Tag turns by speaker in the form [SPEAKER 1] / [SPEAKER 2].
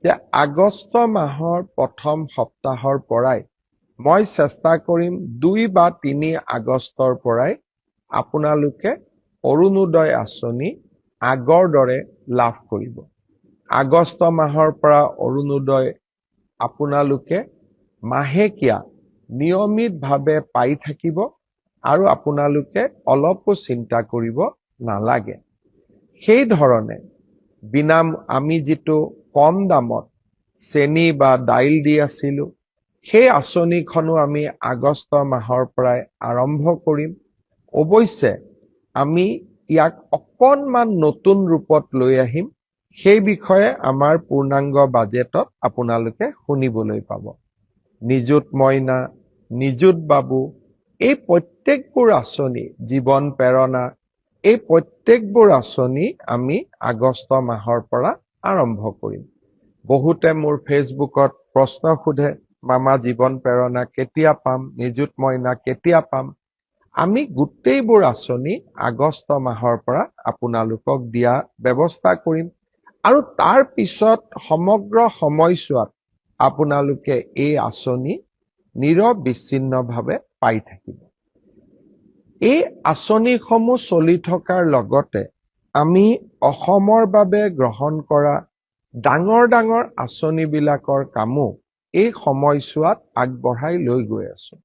[SPEAKER 1] যে আগষ্ট মাহৰ প্ৰথম সপ্তাহৰ পৰাই মই চেষ্টা কৰিম 2 বা 3 আগষ্টৰ পৰাই আপোনালোকে অৰুণোদয় আঁচনি আগৰ দৰে লাভ কৰিব। আগষ্ট মাহৰ পৰা অৰুণোদয় আপোনালোকে মাহেকীয়া নিয়মিতভাৱে পাই থাকিব আৰু আপোনালোকে অলপো চিন্তা কৰিব নালাগে। সেই ধৰণে আমি যিটো কম দামত চেনি বা দাইল দি আছিলোঁ, সেই আঁচনিখনো আমি আগষ্ট মাহৰ পৰাই আৰম্ভ কৰিম। অৱশ্যে আমি ইয়াক অকণমান নতুন ৰূপত লৈ আহিম। সেই বিষয়ে আমাৰ পূৰ্ণাংগ বাজেটত আপোনালোকে শুনিবলৈ পাব। নিযুত মইনা, নিযুত বাবু, এই প্ৰত্যেকবোৰ আঁচনি, জীৱন প্ৰেৰণা, এই প্ৰত্যেকবোৰ আঁচনি আমি আগষ্ট মাহৰ পৰা আৰম্ভ কৰিম। বহুতে মোৰ ফেচবুকত প্ৰশ্ন সোধে, মামা জীৱন প্ৰেৰণা কেতিয়া পাম, নিযুত মইনা কেতিয়া পাম? আমি গোটেইবোৰ আঁচনি আগষ্ট মাহৰ পৰা আপোনালোকক দিয়া ব্যৱস্থা কৰিম আৰু তাৰ পিছত সমগ্ৰ সময়ছোৱাত আপোনালোকে এই আঁচনি নিৰবিচ্ছিন্নভাৱে পাই থাকিব। এই আঁচনিসমূহ চলি থকাৰ লগতে আমি অসমৰ বাবে গ্ৰহণ কৰা ডাঙৰ ডাঙৰ আঁচনিবিলাকৰ কামো এই সময়ছোৱাত আগবঢ়াই লৈ গৈ আছোঁ।